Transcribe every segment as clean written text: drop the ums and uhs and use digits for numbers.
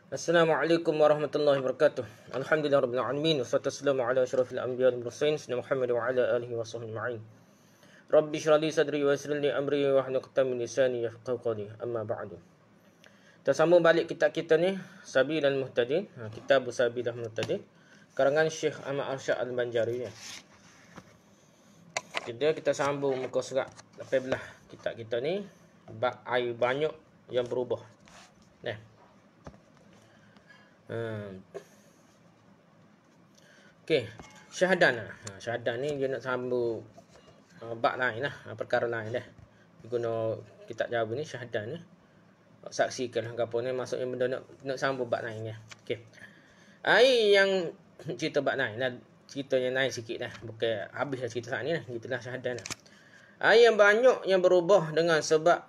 Assalamualaikum warahmatullahi wabarakatuh. Alhamdulillahirabbil alamin wassalatu wassalamu ala asyrafil anbiya'i wal mursalin sayyidina Muhammad wa ala alihi wa sahbihi ajma'in. Rabbi shrah li sadri wa yassir li amri wa hlul 'uqdatam min lisani yafqahu qawli. Amma ba'du. Kita sambung balik kitab kita ni, Sabilal Muhtadin, kitab Sabilal Muhtadin, karangan Syekh Ahmad Arsyad Al-Banjari ni. Kita sambung muka surat 18 kitab kita ni, bab air banyak yang berubah. Okey, syahadan. Syahadan ni dia nak sambung bab lain lah, perkara lain dah. Guna kitab Jawa ni syahadan ni. Saksikan apa ni, maksudnya benda nak sambung bab lain ya. Okey. Air yang cerita bab lain lah, cerita yang lain sikit dah. Bukan habis dah cerita saat ni lah. Gitulah syahadan lah. Air yang banyak yang berubah dengan sebab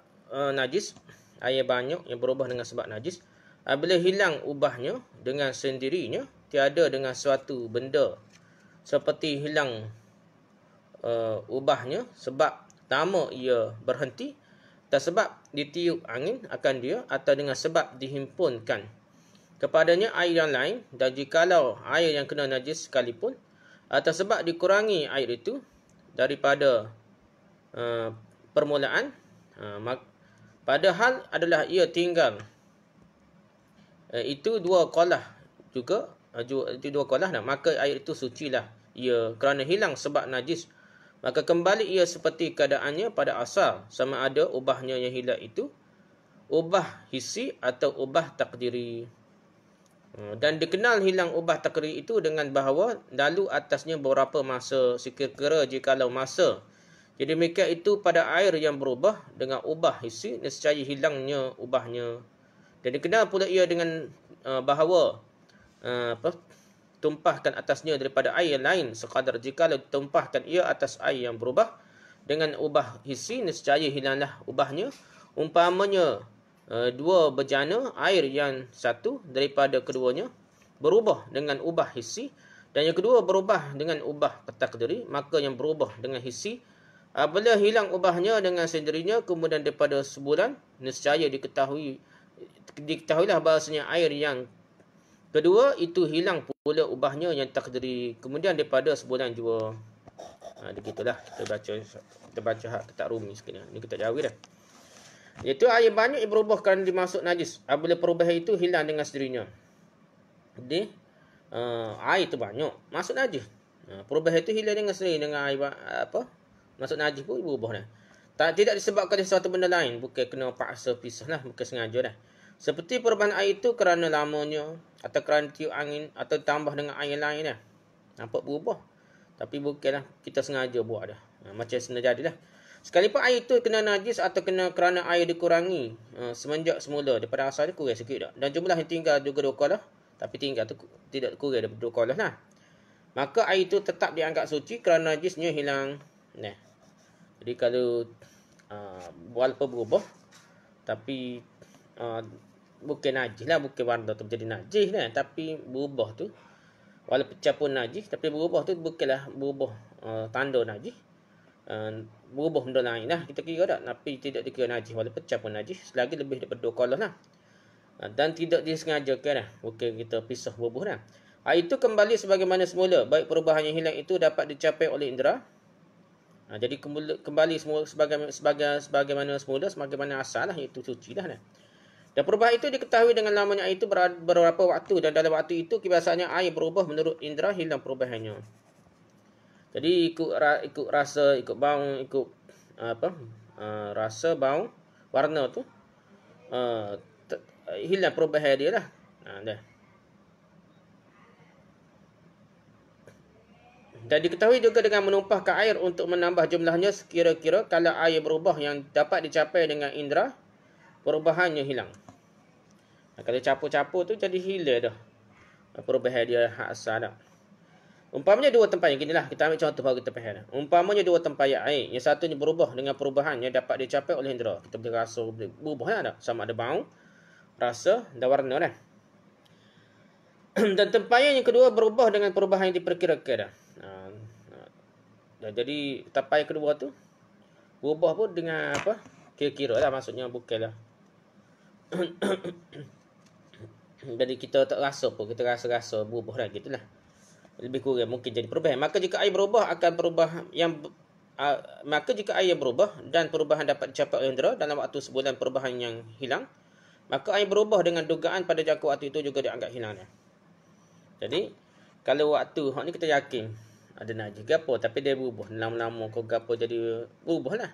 najis. Air banyak yang berubah dengan sebab najis. Apabila hilang ubahnya dengan sendirinya, tiada dengan suatu benda seperti hilang ubahnya sebab lama ia berhenti, atau sebab ditiup angin akan dia, atau dengan sebab dihimpunkan kepadanya air yang lain, dan jikalau air yang kena najis sekalipun, atau sebab dikurangi air itu daripada permulaan, padahal adalah ia tinggal itu dua qolah juga, itu dua qolah dah, maka air itu sucilah ia kerana hilang sebab najis, maka kembali ia seperti keadaannya pada asal, sama ada ubahnya yang hilang itu ubah hissi atau ubah takdiri. Dan dikenal hilang ubah takdiri itu dengan bahawa lalu atasnya beberapa masa, sekira-kira jikalau masa jadi demikian itu pada air yang berubah dengan ubah hissi, nescaya hilangnya ubahnya. Dan dikenal pula ia dengan bahawa tumpahkan atasnya daripada air yang lain sekadar jikalau tumpahkan ia atas air yang berubah dengan ubah hissi, nescaya hilanglah ubahnya. Umpamanya dua bejana air yang satu daripada keduanya berubah dengan ubah hissi, dan yang kedua berubah dengan ubah takdiri, maka yang berubah dengan hissi apabila hilang ubahnya dengan sendirinya kemudian daripada sebulan, nescaya diketahuilah bahasanya air yang kedua itu hilang pula ubahnya yang takdiri kemudian daripada sebulan jua. Begitulah kita baca hak kitab Rumi sekali. Ni kita jauh dah. Iaitu air banyak yang berubah kerana dimasuk najis apabila perubahan itu hilang dengan sendirinya. Jadi air tu banyak masuk najis. Perubahan itu hilang dengan sendiri, dengan air masuk najis pun berubah dah. Tidak disebabkan oleh suatu benda lain, bukan kena paksa pisah lah, bukan sengaja dah. Seperti perubahan air itu kerana lamanya, atau kerana tiup angin, atau tambah dengan air lain dah. Nampak berubah. Tapi bukanlah kita sengaja buat dah. Macam sebenarnya jadilah. Sekalipun air itu kena najis atau kena kerana air dikurangi semenjak semula, daripada asal dia kurang sikit dah. Dan jumlah yang tinggal juga 2 qolah, tapi tinggal tu tidak kurang daripada 2 qolah lah. Maka air itu tetap dianggap suci kerana najisnya hilang. Jadi kalau walaupun berubah, tapi bukan najis lah, bukan warna tu menjadi najis lah, tapi berubah tu walaupun pecah pun najis, tapi berubah tu bukanlah berubah tanda najis, berubah benda lain lah kita kira tak, tapi tidak dikira najis walaupun pecah pun najis selagi lebih daripada 2 qolah lah, dan tidak disengajakan lah, bukan kita pisah bubuh lah. Itu kembali sebagaimana semula, baik perubahan yang hilang itu dapat dicapai oleh indera. Jadi kembali semua sebagaimana semula, sebagaimana asal lah, iaitu suci dah. Dan perubahan itu diketahui dengan lamanya air itu beberapa waktu, dan dalam waktu itu kebiasaannya air berubah menurut indera hilang perubahannya. Jadi ikut rasa, ikut bau, ikut rasa, bau, warna tu hilang perubahan dia lah. Dah. Dan diketahui juga dengan menumpahkan air untuk menambah jumlahnya sekira-kira kalau air berubah yang dapat dicapai dengan indera, perubahannya hilang. Kalau capur-capur tu jadi hilang dah perubahan dia hak asal dah. Umpamanya 2 tempayan, ginilah kita ambil contoh baru kita faham. Umpamanya 2 tempayan air, yang satunya berubah dengan perubahan yang dapat dicapai oleh indera. Kita boleh rasa berubah dah, sama ada bau, rasa dan warna dah. Dan tempayan yang kedua berubah dengan perubahan yang diperkirakan dah. Jadi tempayan kedua tu berubah pun dengan kira-kira lah, maksudnya bukanlah Jadi kita tak rasa pun, kita rasa-rasa berubah dah gitulah. Lebih kurang mungkin jadi perubahan. Maka jika air berubah akan berubah yang maka jika air berubah dan perubahan dapat dicapai oleh indera dalam waktu sebulan perubahan yang hilang, maka air berubah dengan dugaan pada jangka waktu itu juga dianggap hilangnya. Jadi kalau waktu hak ni kita yakin ada najis gapo tapi dia berubah lama-lama kau gapo jadi berubahlah.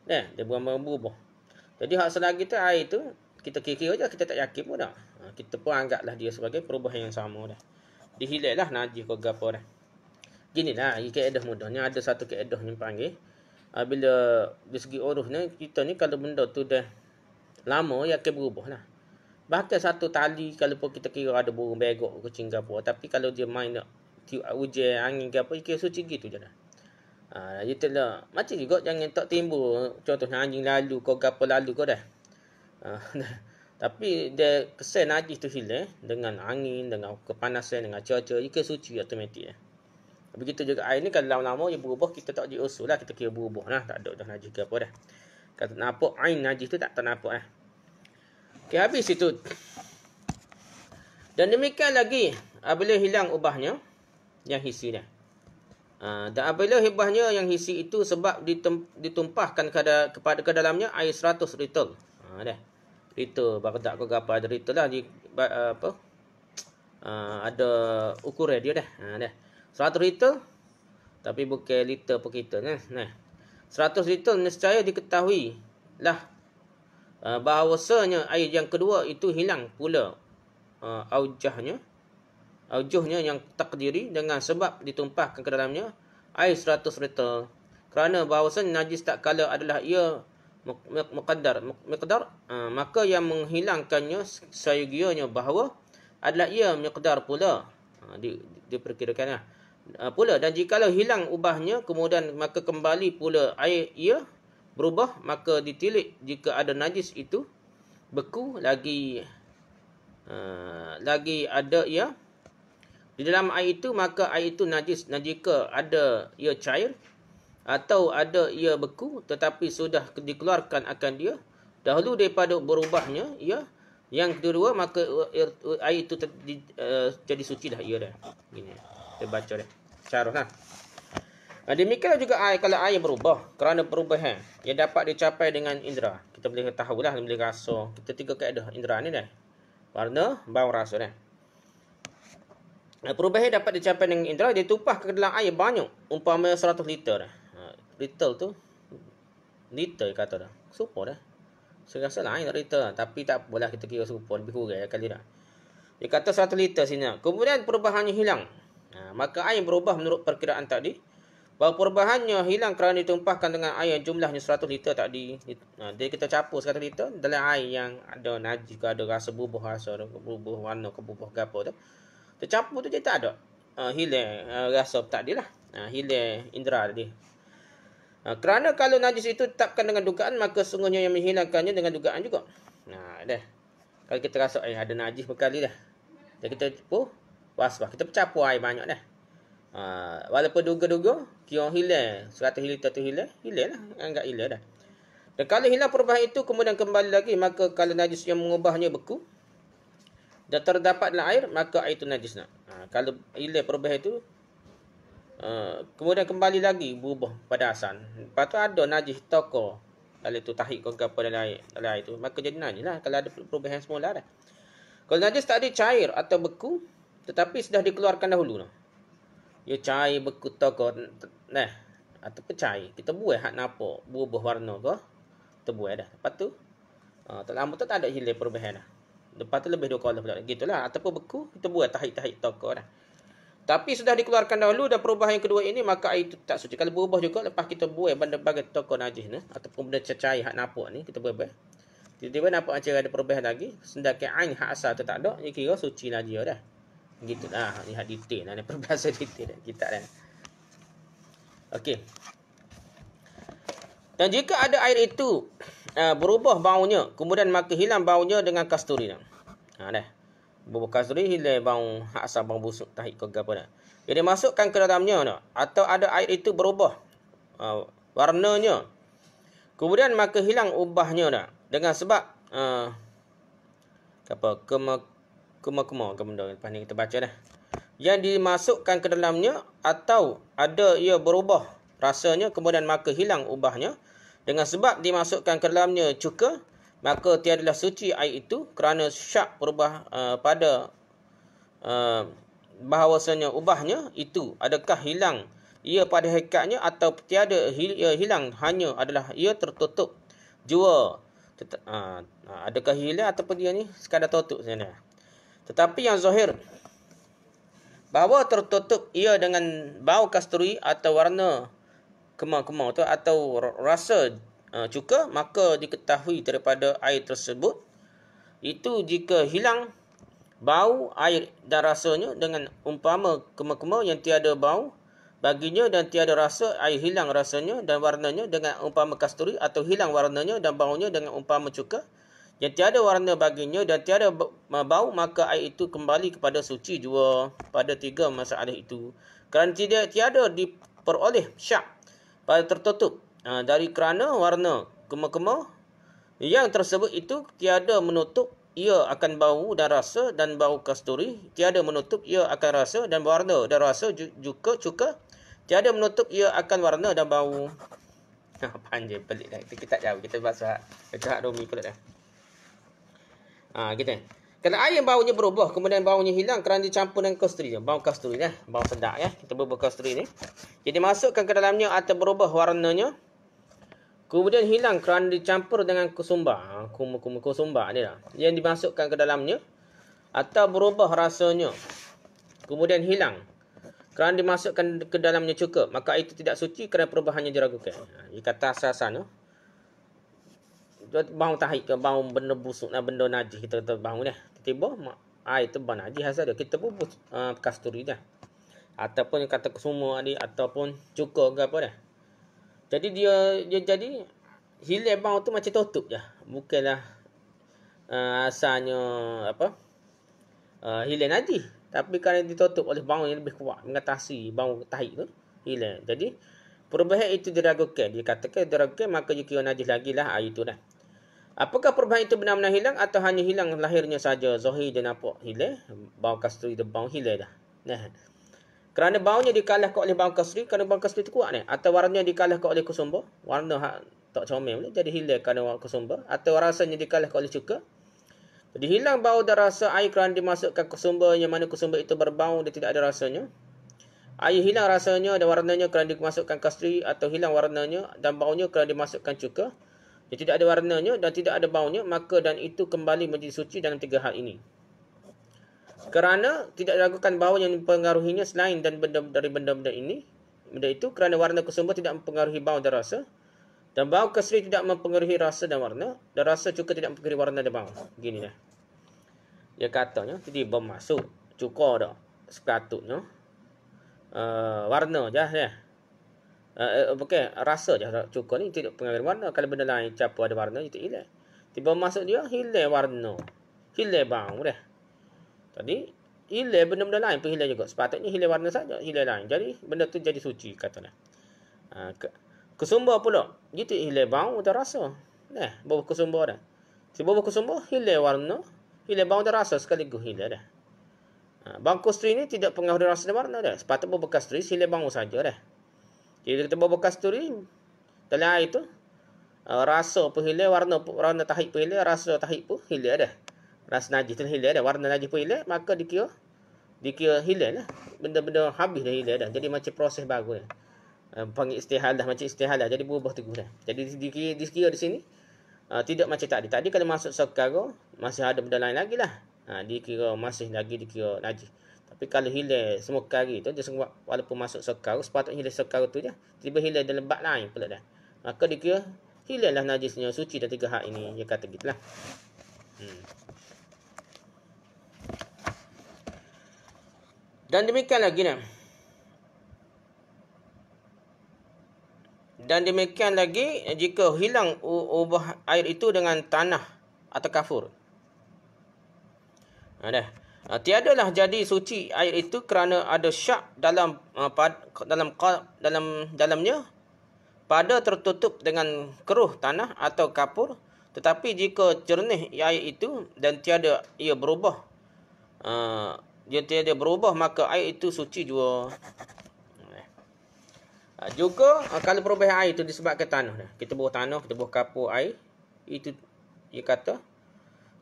Dia berubah. Jadi hak selagi tu air tu kita kira-kira je, kita tak yakin pun dah. Kita pun anggaplah dia sebagai perubahan yang sama dah. Dihilanglah najis kau gapo dah. Ginilah kaedah mudahnya, ada satu kaedah yang panggil bila dari segi uruf ni kita ni kalau benda tu dah lama ya akan berubahlah. Bahkan satu tali kalau pun kita kira ada burung begok kucing gapo, tapi kalau dia main nak tiup hujan angin gapo kira suci gitu je dah. Itulah macam juga jangan tak timbul contohnya anjing lalu kau gapo lalu kau dah. Tapi dia kesan najis tu hilang dengan angin, dengan kepanasan, dengan cuaca, ia suci automatik. Begitu juga air ni kalau lama-lama dia berubah, kita tak diusul lah, kita kira berubah lah, tak ada dah najis ke apa dah. Kalau nampak ain najis tu tak nampak lah. Okay, habis itu. Dan demikian lagi apabila hilang ubahnya yang hisi dah. Dan apabila ubahnya yang hisi itu sebab ditumpahkan kepada ke dalamnya air 100 liter. Dah. Liter berdak ke apa ada liter lah di ada ukuran dia dah. Dah. 100 liter tapi bukan liter per kita nah. 100 liter nescaya diketahui lah bahawasanya air yang kedua itu hilang pula aujuhnya yang takdiri dengan sebab ditumpahkan ke dalamnya air 100 liter kerana bahawasanya najis tak kala adalah ia miqdar maka yang menghilangkannya sayogianya bahawa adalah ia miqdar pula diperkirakan pula. Dan jikalau hilang ubahnya kemudian maka kembali pula air ia berubah, maka ditilik jika ada najis itu beku lagi ada ia di dalam air itu, maka air itu najis. Dan jika ada ia cair atau ada ia beku tetapi sudah dikeluarkan akan dia dahulu daripada berubahnya ia yang kedua, maka air itu jadi suci dah ia dah. Gini. Kita baca dah. Syarah lah. Demikianlah juga air kalau air berubah kerana perubahan yang dapat dicapai dengan indera. Kita boleh tahu lah, boleh rasa. Kita tiga kaedah indera ni dah. Warna, bau, rasa dah. Perubahan dapat dicapai dengan indera, dia tumpah ke dalam air banyak. Umpamanya 100 liter dah. Liter tu liter kata dah. Super dah. Saya rasa lain liter. Tapi tak apalah, kita kira super lebih kurang kali dah. Dia kata 1 liter sini. Kemudian perubahannya hilang. Maka air berubah menurut perkiraan tadi. Bahawa perubahannya hilang kerana ditumpahkan dengan air yang jumlahnya 100 liter tadi. Jadi kita campur 100 liter dalam air yang ada najis ke, ada rasa berubah rasa, berubah warna ke, berubah apa tu. Kita campur tu dia tak ada. Hilang rasa tadi lah. Hilang indera tadi. Kerana kalau najis itu tetapkan dengan dugaan, maka sungguhnya yang menghilangkannya dengan dugaan juga. Dah. Kalau kita rasa ada najis berkali dah. Jadi kita wasbah, kita campur air banyak dah. Walaupun duga-duga kira hilang 100 liter tu hilang lah, anggap hilang dah. Dan kalau hilang perubahan itu kemudian kembali lagi, maka kalau najis yang mengubahnya beku dan terdapat dalam air, maka air itu najis nak. Kalau hilang perubahan itu kemudian kembali lagi berubah pada asal. Lepas tu ada najis toko kalau itu tahik ke apa dalam air tu, maka jadi najis lah kalau ada perubahan semula dah. Kalau najis tak ada cair atau beku tetapi sudah dikeluarkan dahulu. Ia cair beku toko atau cair. Kita buai hak nampak berubah warna ke, kita buai dah. Lepas tu tak lama tu tak ada hilang perubahan dah. Lepas tu lebih 2 kolom pula. Gitulah. Ataupun beku, kita buat tahik-tahik toko dah. Tapi sudah dikeluarkan dahulu dan perubahan yang kedua ini, maka air itu tak suci. Kalau berubah juga, lepas kita buai benda-benda toko najis ni, ataupun benda cair hak nampak ni, kita buai. Tiba-tiba nampak macam ada perubahan lagi. Sedangkan ain hak asal tu tak ada, dia kira suci lah dia dah. Gitulah. Lihat detail lah. Perbahasa detail dah. Kita dah. Okey. Dan jika ada air itu berubah baunya, kemudian maka hilang baunya dengan kasturi dah. Dah. Berubah kasturi, hilang bau hak asal, bau busuk tahik ke apa dah. Jadi masukkan ke dalamnya dah. Atau ada air itu berubah warnanya, kemudian maka hilang ubahnya dah. Dengan sebab kema-kema ke benda. Lepas ni kita baca dah. Yang dimasukkan ke dalamnya atau ada ia berubah rasanya kemudian maka hilang ubahnya. Dengan sebab dimasukkan ke dalamnya cuka, maka tiadalah suci air itu kerana syak berubah pada bahawasanya ubahnya itu adakah hilang ia pada hakikatnya atau tiada ia hilang hanya adalah ia tertutup jua. Adakah hilang ataupun dia ni sekadar tutup saja. Tetapi yang zahir bahawa tertutup ia dengan bau kasturi atau warna kema-kema tu atau rasa cuka, maka diketahui daripada air tersebut itu jika hilang bau air dan rasanya dengan umpama kema-kema yang tiada bau baginya dan tiada rasa, air hilang rasanya dan warnanya dengan umpama kasturi atau hilang warnanya dan baunya dengan umpama cuka yang tiada warna baginya dan tiada bau, maka air itu kembali kepada suci jua pada tiga masalah itu. Kerana tiada diperoleh syak pada tertutup dari kerana warna kema-kema yang tersebut itu tiada menutup ia akan bau dan rasa dan bau kasturi, tiada menutup ia akan rasa dan warna dan rasa juga cuka, tiada menutup ia akan warna dan bau. Panjang pelik dah. Kita tak jauh. Kita bahasa hak Rumi pula dah. Kita. Kalau air yang baunya berubah kemudian baunya hilang kerana dicampur dengan kasturi. Bau kasturi dah. Bau sedap ya. Kita berubah kasturi ni. Jadi masukkan ke dalamnya atau berubah warnanya. Kemudian hilang kerana dicampur dengan kusumba. Kusumba ni lah. Yang dimasukkan ke dalamnya atau berubah rasanya. Kemudian hilang kerana dimasukkan ke dalamnya cuka, maka itu tidak suci kerana perubahannya diragukan. Dia kata asal-asalnya bau tahik ke bau benda busuk benda najis kita kata bau dah. Tiba-tiba air tu bau najis asal dia. Kita pun kasturi dah. Ataupun kata kusuma dia ataupun cuka ke apa dah. Jadi dia jadi hilang bau tu macam tutup je. Bukanlah asalnya apa? Hilang najis. Tapi kerana ditutup oleh bau yang lebih kuat mengatasi bau tahik tu hilang. Jadi perubahan itu diragukan. Dia katakan diragukan maka dia kira najis lagi lah air itu dah. Apakah perubahan itu benar-benar hilang atau hanya hilang lahirnya saja? Zahir dia nampak hilang. Bau kasturi dia bau hilang dah. Nah. Kerana baunya dikalahkan oleh bau kasturi. Kerana bau kasturi itu kuat ni. Atau warnanya dikalahkan oleh kusumba. Warna tak comel boleh. Jadi hilang kerana kusumba. Atau rasanya dikalahkan oleh cuka. Jadi hilang bau dan rasa air kerana dimasukkan kusumba. Yang mana kusumba itu berbau dan tidak ada rasanya. Air hilang rasanya dan warnanya kerana dimasukkan kasturi. Atau hilang warnanya dan baunya kerana dimasukkan cuka. Dia tidak ada warnanya dan tidak ada baunya, maka dan itu kembali menjadi suci dalam tiga hal ini. Kerana tidak diragukan bau yang mempengaruhinya selain dan dari benda-benda ini. Benda itu kerana warna kusumba tidak mempengaruhi bau dan rasa. Dan bau kasturi tidak mempengaruhi rasa dan warna. Dan rasa cuka tidak mempengaruhi warna dan bau. Gini dah. Dia katanya, jadi bermasuk cuka dah. Sepatutnya. Warna je ya. Bukan rasa je cuka ni tidak pengaruh warna. Kalau benda lain campur ada warna itu hilang. Tiba masuk dia hilang warna, hilang bau dah. Tadi hilang benda-benda lain pun hilang juga. Sepatutnya hilang warna saja, hilang lain. Jadi benda tu jadi suci katanya. Kusumba pula gitu hilang bau dan rasa. Nah, bau kusumba dah. Si bau kusumba hilang warna, hilang bau dan rasa sekaligus hilang dah. Bau kasturi ni tidak pengaruh rasa dan warna dah. Sepatutnya bau kasturi hilang bau saja dah. Jadi kita bawa kasturi dalam air tu rasa pun hilang, warna tahik pun hilang, rasa tahik pun hilang dah. Rasa najis tu hilang dah, warna najis pun hilang, maka dikira hilang lah. Benda-benda habis dah hilang dah. Jadi macam proses baru dah. Panggil istihalah, macam istihalah. Jadi berubah teguh dah. Jadi dikira di sini tidak macam tadi. Tadi kalau masuk sekara masih ada benda lain lagi lah. Dikira masih lagi dikira najis. Tapi kalau hilang semua kari tu, dia semua walaupun masuk sekar, sepatutnya hilang sekar tu je. Tiba hilang dalam bak lain pula dah. Maka dikira hilanglah najisnya suci dan tiga hak ini. Dia kata gitulah. Dan demikian lagi nah. Dan demikian lagi jika hilang ubah air itu dengan tanah atau kafur. Dah. Tiadalah jadi suci air itu kerana ada syak dalamnya pada tertutup dengan keruh tanah atau kapur. Tetapi jika jernih air itu dan tiada ia berubah dia tiada berubah, maka air itu suci jua. Juga kalau perubahan air itu disebabkan tanah. Kita buah tanah, kita buah kapur air, itu dia kata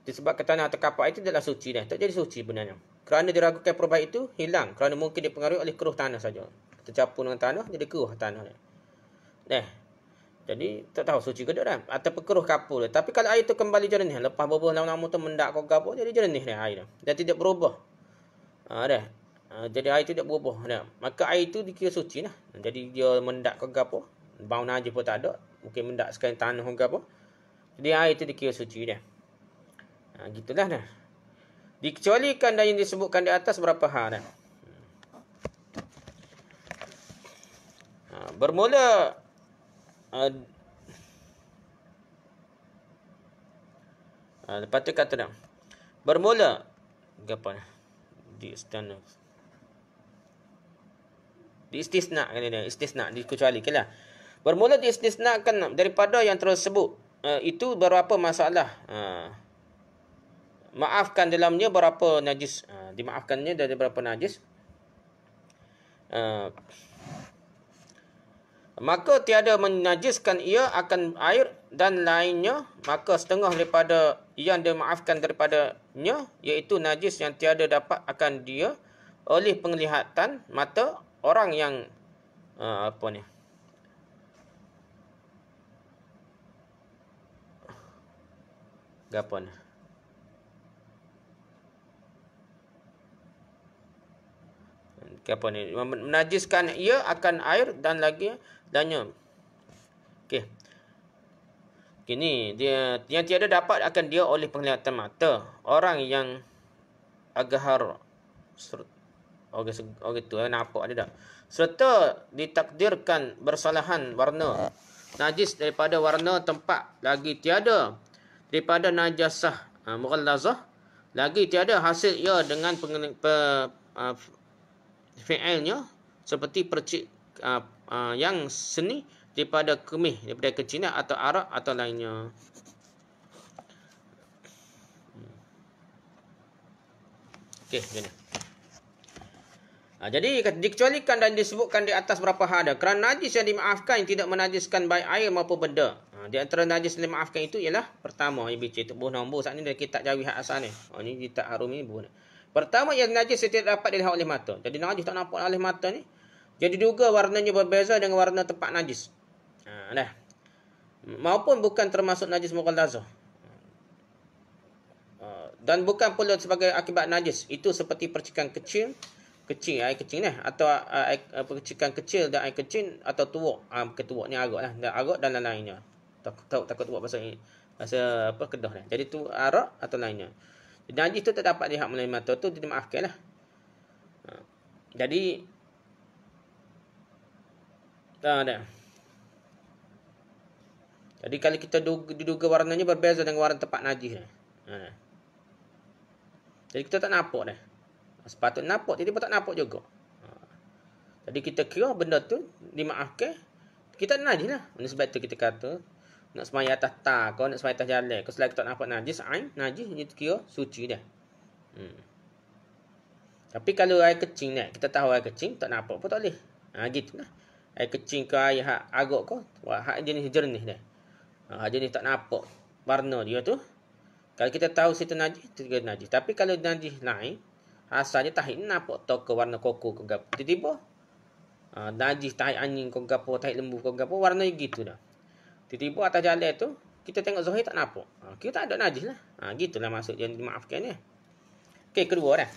disebabkan tanah atau kapur air itu adalah suci dah. Tak jadi suci benarnya. Kerana diragukan perubahan itu hilang, kerana mungkin dipengaruhi oleh keruh tanah saja. Kita campur dengan tanah jadi keruh tanah. Jadi tak tahu suci ke tak dah, ataupun keruh kapur. Tapi kalau air itu kembali jernih, lepas beberapa lama-lama tu mendak ke kapur, jadi jernih dah air dan tidak berubah. Jadi air itu tidak berubah dah. Maka air itu dikira suci lah. Jadi dia mendak ke kapur, bau najis pun tak ada, mungkin mendak sekali tanah ke kapur. Jadi air itu dikira suci dah. Gitulah dah. Dikecualikan dan yang disebutkan di atas berapa hal dah. Bermula lepas tu kata dah. Bermula apa ni? Istisna dikecualikan lah. Bermula diistisnakan daripada yang tersebut. Itu berapa masalah. Maafkan dalamnya berapa najis. Dimaafkannya dari berapa najis. Maka tiada menajiskan ia akan air dan lainnya, maka setengah daripada yang dimaafkan daripadanya, iaitu najis yang tiada dapat akan dia oleh penglihatan mata orang yang menajiskan ia akan air dan lainnya. Okey. Kini dia yang tiada dapat akan dia oleh penglihatan mata orang yang aghar tu nampak ada tak, serta ditakdirkan bersalahan warna najis daripada warna tempat, lagi tiada daripada najasah mughallazah, lagi tiada hasil ia dengan fi'ilnya seperti percik yang seni daripada kemih, daripada kecinan atau arak atau lainnya. Okey, begini. Jadi dikecualikan dan disebutkan di atas berapa hal ada. Kerana najis yang dimaafkan tidak menajiskan baik air maupun benda. Di antara najis yang dimaafkan itu ialah pertama, IBC itu buah nombor saat ni dari kitab Jawi Hak Asal ni. Ni kitab Harum ni buah ni. Pertama, yang najis yang tidak dapat dilihat oleh mata. Jadi najis tak nampak oleh mata ni. Jadi juga warnanya berbeza dengan warna tempat najis. Maupun bukan termasuk najis mughallazah. Dan bukan pula sebagai akibat najis. Itu seperti percikan kecil, air kecil atau percikan kecil dan air kecil atau tuak. Bukan tuak ni arak lah. Arak dan lain-lainnya. Takut tuak bahasa Kedah ni. Jadi tu arak atau lainnya. Najis tu tak dapat dilihat melalui mata tu, dimaafkan lah. Jadi Jadi kalau kita diduga warnanya berbeza dengan warna tempat najis. Jadi kita tak nampak dah. Sepatutnya nampak, jadi tak nampak juga. Jadi kita kira benda tu dimaafkan, kita najis lah. Sebab tu kita kata nak sembahyang atas tak, kau nak sembahyang atas jalan, kau selagi tak nampak najis, najis itu kira suci dah. Tapi kalau air kecing ni, kita tahu air kecing tak nampak pun tak boleh. Gitulah. Air kecing ke air agak kau, hak jenis jernih dah. Jenis tak nampak warna dia tu. Kalau kita tahu situ najis, itu kira najis. Tapi kalau najis lain, asalnya tahi nampak tau ke warna koko ke gapo. Tiba-tiba najis tahi anjing ke gapo, tahi lembu ke gapo, warna gitu dah. Tiba-tiba atas jalan tu, kita tengok zahir tak nampak. Kita tak ada najis lah. Gitulah maksud yang dimaafkan ni. Okey, kedua dah.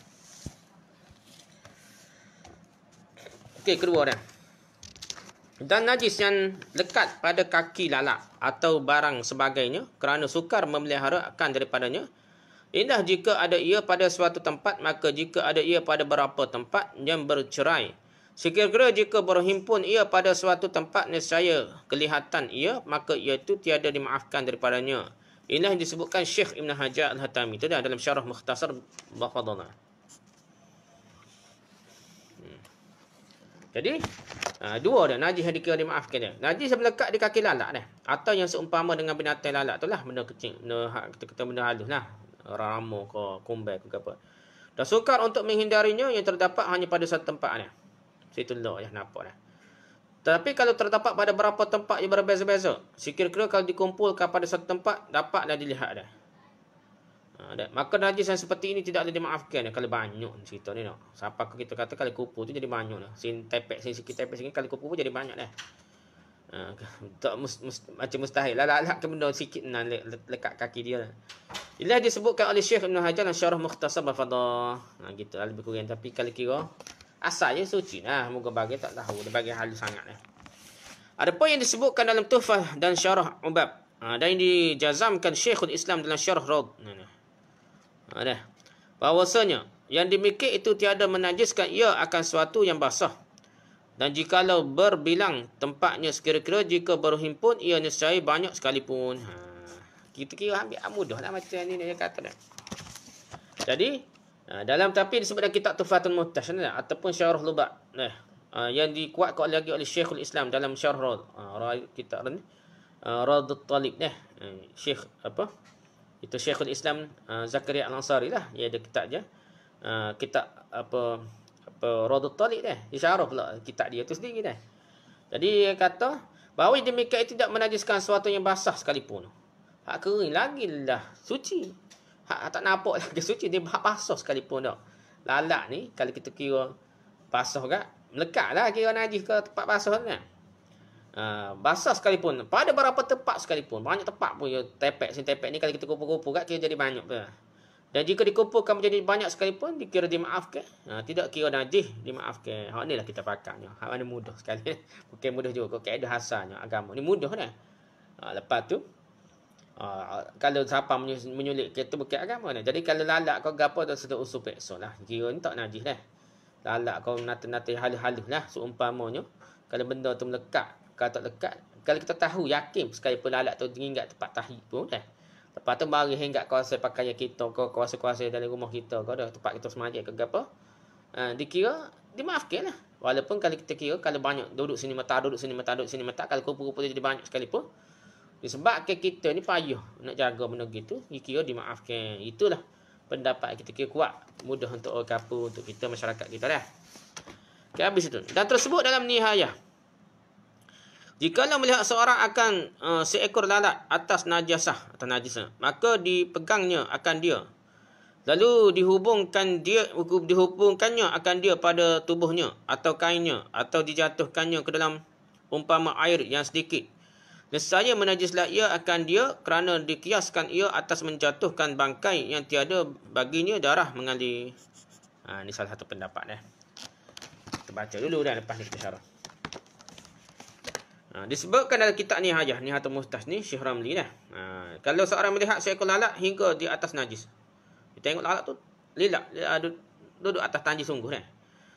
Dan najis yang lekat pada kaki lalat atau barang sebagainya kerana sukar memelihara akan daripadanya. Indah jika ada ia pada suatu tempat, maka jika ada ia pada beberapa tempat yang bercerai. Sekira-kira jika berhimpun ia pada suatu tempat, nescaya kelihatan ia, maka ia itu tiada dimaafkan daripadanya. Inilah yang disebutkan Syekh Ibn Hajar Al-Hatami. Itu dah dalam syarah Mukhtasar Bahfadana. Jadi, dua dah najis yang dikira dimaafkan dia. Najis yang melekat di kaki lalat dah. Atau yang seumpama dengan binatang lalat tu lah. Benda kecil. Benda halus lah. Ramo ke, kumbel ke apa. Dan sukar untuk menghindarinya yang terdapat hanya pada satu tempat ni. Situ dulu ya, nampak dah. Tapi kalau terdapat pada beberapa tempat yang berbeza-beza, sekira-kira kalau dikumpulkan pada satu tempat, dapatlah dilihat dah. Maka najis yang seperti ini tidak ada dimaafkan kalau banyak cerita ni nak. Siapa kita kata kalau kupu tu jadi banyak dah. Sin tepek sikit tepek sikit kalau kupu pun jadi banyak dah. Tak macam mustahil lah ke benda sikit nan lekat kaki dia. Inilah disebutkan oleh Syekh Ibn Hajar dalam Syarah Mukhtasar Al-Fadah. Gitu lah lebih kurang, tapi kalau kira asalnya suci lah, moga bagi tak tahu, dia bagi halus sangat lah. Ada poin yang disebutkan dalam Tuhfah dan Syarah Ubab. Dan yang dijazamkan Syekhul Islam dalam Syarah Raud. Bahawasanya yang demikian itu tiada menajiskan ia akan suatu yang basah. Dan jikalau berbilang tempatnya sekira-kira jika berhimpun ia nescaya banyak sekalipun. Kita kira ambil mudah lah macam ni dia kata dah. Jadi dalam tapi disebut dalam kitab Tuhfatul Muhtaj ataupun Syarah Lubab. Yang dikuatkan lagi oleh Syekhul Islam dalam Syarah kitab ni Radut Talib Syekh apa? Itu Syekhul Islam Zakaria Al-Ansari lah. Dia ada kitab je. Kitab apa Radut Talib dah. Dia syarah pula kitab dia tu sendiri dah. Jadi dia kata bahawa demikian tidak menajiskan sesuatu yang basah sekalipun. Hak kering lagi lah suci. Hak tak nampak lagi suci, dia hak basah sekalipun dah. Lalat ni kalau kita kira basah kan, melekat lah kira najis ke tempat basah kan. Basah sekalipun, pada beberapa tempat sekalipun, banyak tempat pun ya tepek ni kalau kita kumpul-kumpul kan kira jadi banyak tu. Dan jika dikumpulkan menjadi banyak sekalipun dikira dimaafkan. Tidak kira najis dimaafkan. Hak ni lah kita pakainya. Hak mana mudah sekali. Bukan mudah juga. Kaedah asalnya agama ni mudah dah. Lepas tu kalau siapa menyulit kita bukan agama ni. Jadi kalau lalak kau gapo dah sudah usul peksa lah. Kira ni tak najis dah. Lalak kau nata-nata halus-halus lah seumpamanya. Kalau benda tu melekat, kalau tak lekat, kalau kita tahu yakin sekalipun lalak tu tinggal tempat tahi pun dah. Lepas tu mari hingga kawasan pakaian kita, kawasan-kawasan dalam rumah kita, dah tempat kita semajak ke apa. Dikira dimaafkan lah. Walaupun kalau kita kira kalau banyak duduk sini mata, kalau kumpul-kumpul jadi banyak sekalipun, disebabkan kita ni payah nak jaga benda gitu, dikira dimaafkan. Itulah pendapat kita kira kuat, mudah untuk orang kapur, untuk kita masyarakat kita dah. Okay, habis itu. Dan tersebut dalam nihayah. Jikalau melihat seorang akan seekor lalat atas najasah atau najisah, maka dipegangnya akan dia. Lalu dihubungkannya akan dia pada tubuhnya atau kainnya atau dijatuhkannya ke dalam umpama air yang sedikit. Nescaya menajislah ia akan dia kerana dikiaskan ia atas menjatuhkan bangkai yang tiada baginya darah mengalir. Ini salah satu pendapat dah. Kita baca dulu dah, lepas ni kita syarah. Disebutkan dalam kitab Nihayatul Muhtaj ni Syekh Ramli dah. Kalau seorang melihat seekor lalat hingga di atas najis. Kita tengok lalat tu lilak duduk atas najis sungguh dah.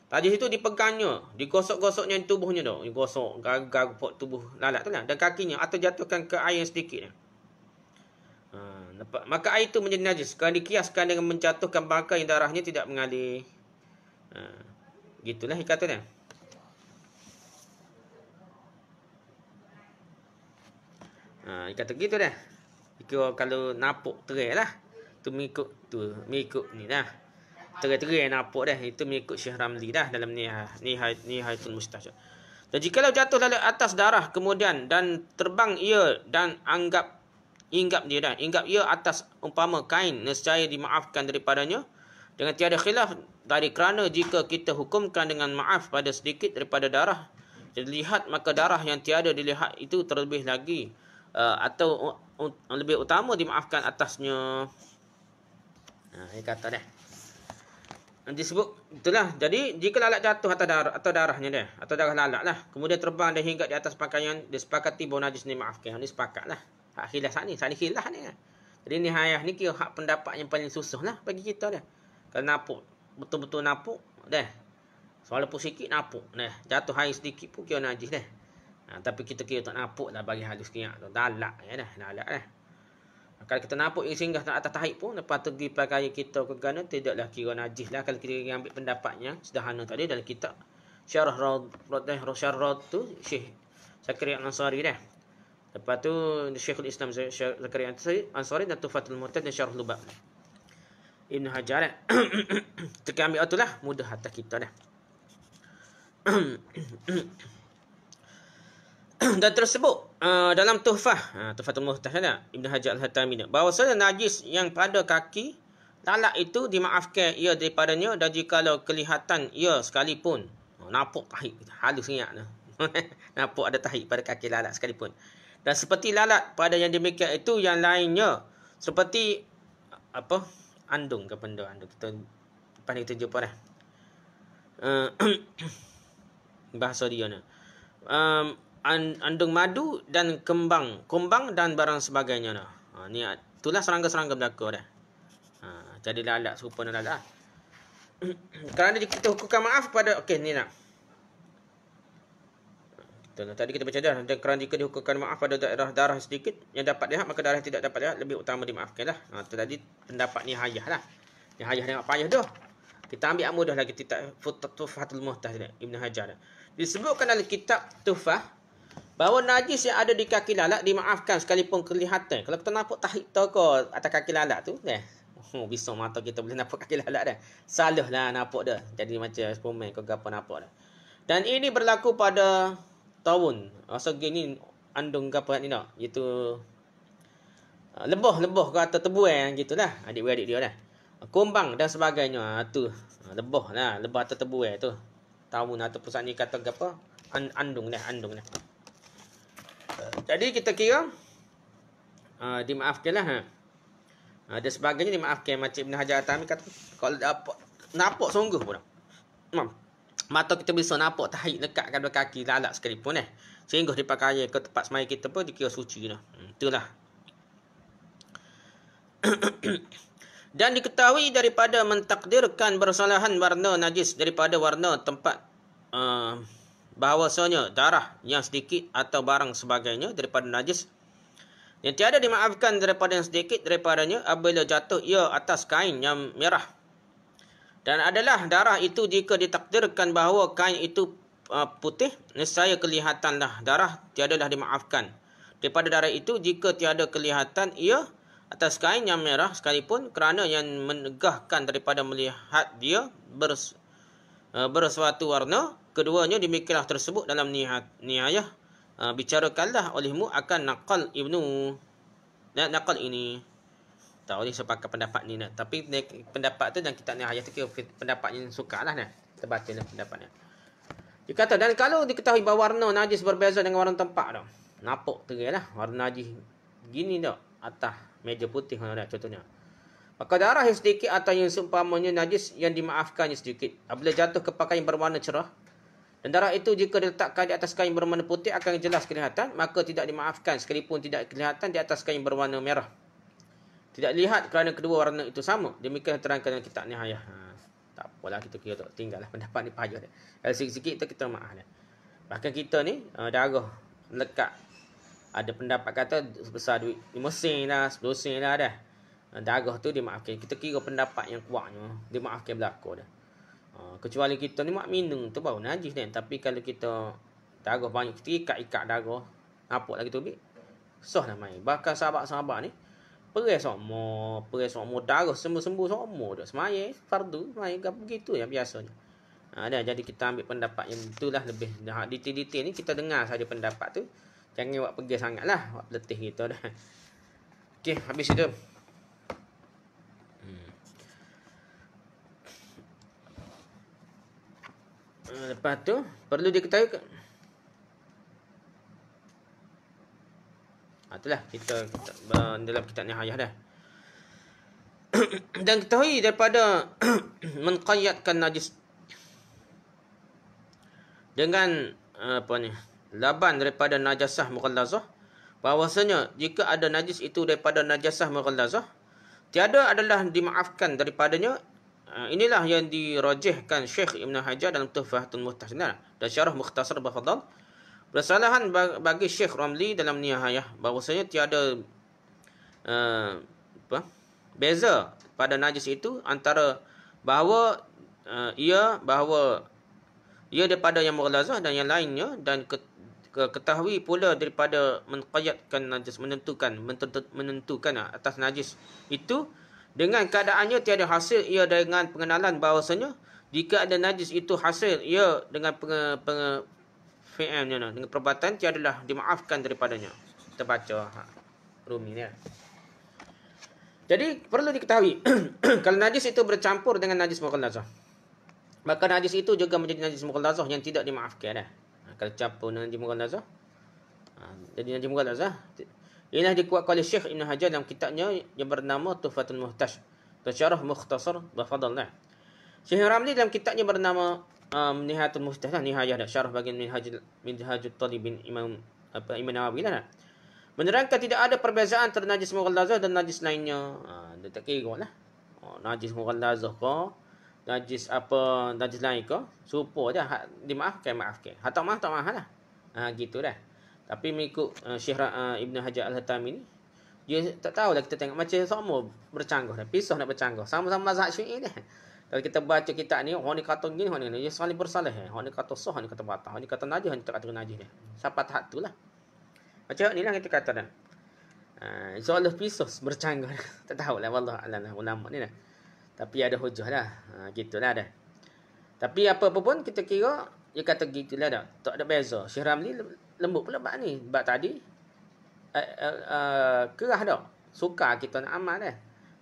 Najis itu dipegangnya, digosok-gosoknya tubuhnya dah. Digosok garuk tubuh lalat tu lah dan kakinya atau jatuhkan ke air yang sedikit. Maka air itu menjadi najis kerana dikiaskan dengan menjatuhkan bangkai yang darahnya tidak mengalir. Gitulah kata dia. Dia kata gitu dah. Kira kalau napuk terai lah. Tu mengikut ni dah. Terai-terai napuk dah. Itu mengikut Syekh Ramli dah dalam Nihayatul Muhtaj. Dan jikalau jatuh lalu atas darah kemudian dan terbang ia dan hinggap ia atas umpama kain, nescaya dimaafkan daripadanya dengan tiada khilaf dari kerana jika kita hukumkan dengan maaf pada sedikit daripada darah dilihat, maka darah yang tiada dilihat itu terlebih lagi atau lebih utama dimaafkan atasnya. Dia kata dah. Disebut itulah. Jadi jika lalat jatuh atau darahnya dah, atau darah lalat lah, kemudian terbang dan hingga di atas pakaian, disepakati bahawa najis ni maafkan. Ini sepakatlah. Hak khilaf ni, saling khilaf ni. Jadi nihayah ni kira hak pendapat yang paling susah lah bagi kita dah. Kalau napuk, betul-betul napuk dah. Walaupun sikit napuk dah. Jatuh air sedikit pun kira najis dah. Tapi kita kira tak napuk lah bagi halus kiyak tu. Dalak ya dah, dalak dah. Kalau kita napuk yang singgah atas tahi pun, lepas tu pergi pakai kita ke gana, tidaklah kira najis lah. Kalau kita ambil pendapatnya sederhana tadi dalam kitab Syarah Raud tu Syekh Zakaria Al-Ansari dah. Lepas tu Syekhul Islam Zakaria Al-Ansari dan Tuhfatul Muhtaj dan Syarah Lubab. Ibn Hajar dah. Kita ambil tu lah, mudah atas kita dah. Dan tersebut dalam Tuhfah, Tuhfatul Muhtaj ada Ibn Hajar Al-Haytami bahawasanya najis yang pada kaki lalat itu dimaafkan ia daripadanya, dan jikalau kelihatan ia sekalipun nampak tahi halus ingat nampak ada tahi pada kaki lalat sekalipun. Dan seperti lalat pada yang demikian itu yang lainnya seperti apa andung ke benda andung kita lepas ni kita jumpa dah bahasa dia ni andung madu dan kumbang dan barang sebagainya nah. Ni itulah serangga-serangga belaka dah. Jadi lalat serupa dengan lalat. Kerana kita hukumkan maaf pada okey ni nak. Tadi kita baca dah, dan kerana jika dihukumkan maaf pada darah sedikit yang dapat lihat, maka darah yang tidak dapat lihat lebih utama dimaafkanlah. Itu tadi pendapat Nihayah lah. Nihayah tengok payah tu. Kita ambil mudah lagi kitab Tuhfatul Muhtaj Ibn Hajar. Disebutkan dalam kitab Tuhfah bahawa najis yang ada di kaki lalat dimaafkan sekalipun kelihatan. Kalau kita nampak tahi toko atas kaki lalat tu, bisa mata kita boleh nampak kaki lalat dah. Salah lah nampak dah. Jadi macam Superman kau gapo nampak dah. Dan ini berlaku pada tawun. Asal gini andung gapo ni nak, iaitu lebah ke atau tebuai gitulah. Adik-beradik dia dah. Kumbang dan sebagainya. Tu lebah lah, lebah atau tebuai tu. Tawun atau pusat ni kata gapo? Andung dah. Jadi kita kira dimaafkanlah. Dan sebagainya dimaafkan. Macam Ibn Hajar Al-Haytami kata kalau nampak sungguh pun mata kita bisa nampak tahi dekat pada kaki lalat sekalipun sehingga dipakai ke tempat semaya kita pun dikira suci dah. Itulah. Dan diketahui daripada mentakdirkan bersalahan warna najis daripada warna tempat bahawasanya darah yang sedikit atau barang sebagainya daripada najis yang tiada dimaafkan daripada yang sedikit daripadanya apabila jatuh ia atas kain yang merah. Dan adalah darah itu jika ditakdirkan bahawa kain itu putih, nescaya kelihatanlah darah tiadalah dimaafkan. Daripada darah itu jika tiada kelihatan ia atas kain yang merah sekalipun, kerana yang menegahkan daripada melihat dia bersuatu warna. Keduanya demikianlah tersebut dalam Nihayah. Bicarakanlah olehmu akan nakal ini. Tak boleh sepakat pendapat ni nak. Tapi pendapat tu dan kita Nihayah tu kira pendapat yang suka lah nak. Kita baca lah pendapat ni. Dia kata, dan kalau diketahui bahawa warna najis berbeza dengan warna tempat tu. Nampak terang lah. Warna najis gini tak. Atas meja putih contohnya. Maka darah yang sedikit atau yang seumpamanya najis yang dimaafkannya sedikit. Apabila jatuh ke pakaian berwarna cerah. Dan darah itu jika diletakkan di atas kain berwarna putih akan jelas kelihatan. Maka tidak dimaafkan sekalipun tidak kelihatan di atas kain berwarna merah. Tidak lihat kerana kedua warna itu sama. Demikian terangkan dalam kitab Nihayah. Tak apalah kita kira tak tinggal lah pendapat ni payah dia. Kalau sikit-sikit kita maaf dah. Bahkan kita ni darah lekat. Ada pendapat kata sebesar duit 5 sen lah, 10 sen lah dah. Darah tu dimaafkan. Kita kira pendapat yang kuatnya. Dimaafkan belaka dah. Kecuali kita ni mak minum tu baru najis kan. Tapi kalau kita darah banyak, kita ikat darah. Nampak lagi tu bik. Sah lah main. Bahkan sahabat-sahabat ni. Perai semua darah sembuh-sembuh semua dah. Semaya fardu. Semaya begitu yang biasanya. Jadi kita ambil pendapat yang itulah lebih. Detail-detail ni kita dengar saja pendapat tu. Jangan buat pergi sangat lah. Buat letih kita dah. Okey, habis itu. Lepas tu, perlu diketahui itulah kita dalam kitab Nihayah dah. Dan ketahui daripada menqayyadkan najis dengan laban daripada najasah mughallazah, bahawasanya jika ada najis itu daripada najasah mughallazah tiada adalah dimaafkan daripadanya. Inilah yang dirajihkan Syekh Ibn Hajar dalam Tuhfatul Muhtaj dan Syarah Mukhtasar Bafadal. Bersalahan bagi Syekh Ramli dalam Nihayah bahawasanya tiada beza pada najis itu antara bahawa ia daripada yang mughallazah dan yang lainnya, dan ketahui pula daripada menqayyadkan najis menentukan atas najis itu Dengan keadaannya tiada hasil ia dengan pengenalan bahawasanya jika ada najis itu hasil ia dengan fi'ilnya dengan perbuatan tiadalah dimaafkan daripadanya. Kita baca Rumi ni. Jadi perlu diketahui kalau najis itu bercampur dengan najis mughallazah, maka najis itu juga menjadi najis mughallazah yang tidak dimaafkan dah. Kalau campur dengan najis mughallazah, jadi najis mughallazah. Inilah dikuatkan oleh Syekh Ibn Hajar dalam kitabnya yang bernama Tuhfatul Muhtaj, Syarah Mukhtasar Bafadallah. Syekh Ramli dalam kitabnya bernama Nihayatul Muhtaj, nihayah dah, syarah bagian Minhajut Talibin Imam Nawawi lah. Menerangkan tidak ada perbezaan antara najis mughallazah dan najis lainnya. Dia tak kira lah. Najis mughallazah ke, najis apa, najis lain ke, serupa je. Dimaafkan. Hak tak maaf lah. Gitu dah. Tapi mengikut Syekh Ibn Hajar Al-Haytami ni, dia tak tahulah, kita tengok macam sama bercanggah dah. Pisah nak bercanggah. Sama-sama mazhab Syi'i dah. Kalau kita baca kitab ni, orang ni kata gini, orang ni saling bersalah. Orang ni kata sah, orang ni kata batal. Orang ni kata najis, orang ni tak kata najis dah. Sampai tahap tu lah. Macam ni lah kita kata dah. InsyaAllah pisah bercanggah. Tak tahulah, wallah alam lah ulama ni lah. Tapi ada hujah lah. Gitulah dah. Tapi apa-apa pun kita kira, dia kata gitulah dah. Tak ada beza. Syekh Ramli lembut pula bab ni. Bab tadi, kerah dah. Suka kita nak amal dah.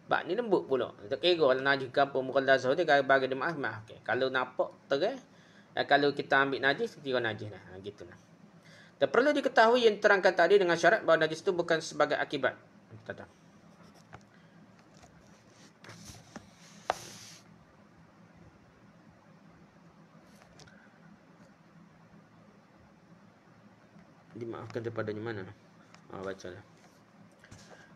Bab ni lembut pula. Tak kira kalau najis ke apa, mughallazah dia bagi dia maaf. Okay. Kalau nampak terang, kalau kita ambil najis, kira najis lah. Gitulah. Dan perlu diketahui yang terangkan tadi dengan syarat bahawa najis itu bukan sebagai akibat. Tata. Dimaafkan daripadanya mana? Bacalah.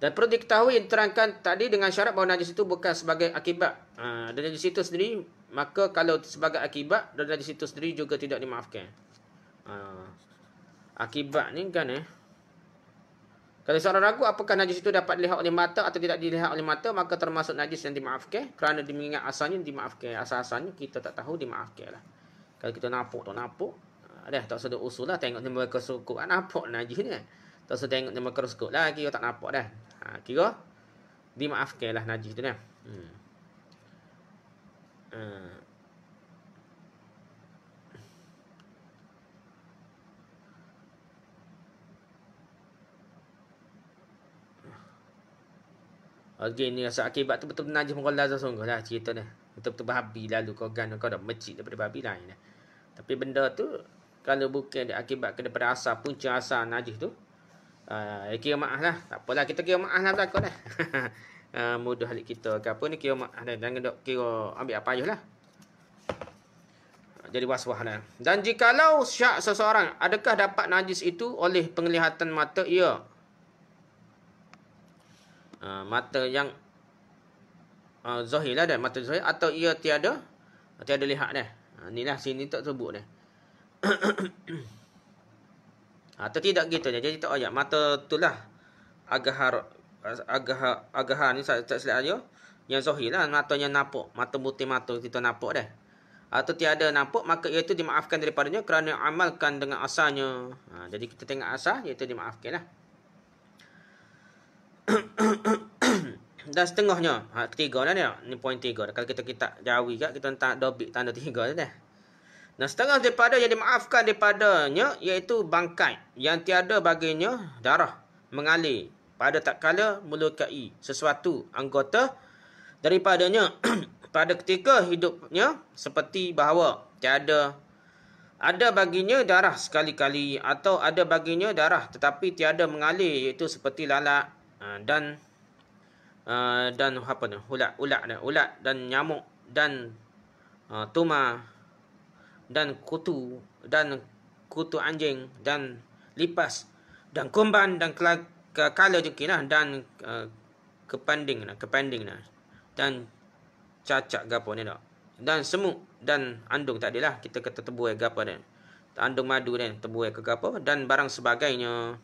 Dan perlu diketahui yang terangkan tadi dengan syarat bahawa najis itu bukan sebagai akibat. Dan najis itu sendiri, maka kalau sebagai akibat, dan najis itu sendiri juga tidak dimaafkan. Akibat ni kan kalau seorang ragu apakah najis itu dapat dilihat oleh mata atau tidak dilihat oleh mata, maka termasuk najis yang dimaafkan kerana mengingat asalnya dimaafkan. Asal-asalnya kita tak tahu, dimaafkan lah. Kalau kita nampak dah tak sedar usul lah, tengok dia mikroskop nampak najis ni. Tak sedar tengok dia mikroskop lah, kira tak nampak dah. Kira dimaafkan lah najis tu dah. Ni rasa akibat tu betul-betul najis mughallazah sungguh lah cerita ni. Betul-betul babi lalu kau dah mecik daripada babi lain dah. Tapi benda tu kalau bukan akibat daripada asal, punca asal najis tu, kira maaf lah. Tak apalah, kita kira maaf lah belakang dah. Mudah halik kita ke apa ni, kira maaf dah. Jangan dok kira ambil apa lah. Jadi waswah lah. Dan jikalau syak seseorang, adakah dapat najis itu oleh penglihatan mata? Ya. Mata yang zahir lah dah, mata zahir, atau ia tiada lihat dah. Inilah sini tak sebut dah. Atau tidak gitu je. Jadi tak ayat mata itulah agahar ni tak silap aja. Yang zahir lah, mata yang nampak, mata putih mata kita nampak dah. Atau tiada nampak, maka iaitu dimaafkan daripadanya kerana amalkan dengan asalnya. Jadi kita tengok asal, iaitu dimaafkan lah. Dan setengahnya, ketiga dah ni. Ni poin 3. Kalau kita jawi kat, kita tak dobik tanda 3 dah. Dan setengah daripada yang dimaafkan daripadanya iaitu bangkai yang tiada baginya darah mengalir pada tak kala melukai sesuatu anggota daripadanya pada ketika hidupnya, seperti bahawa ada baginya darah sekali-kali atau ada baginya darah tetapi tiada mengalir, iaitu seperti lalat dan apa ni, ulat dan nyamuk dan tuma dan kutu anjing dan lipas dan kumban dan kala jengkilah dan kepanding dan cacak gapo ni dak, dan semut dan andung tak adalah kita kata tebuai gapo dan andung madu dan tebuai ke gapo dan barang sebagainya.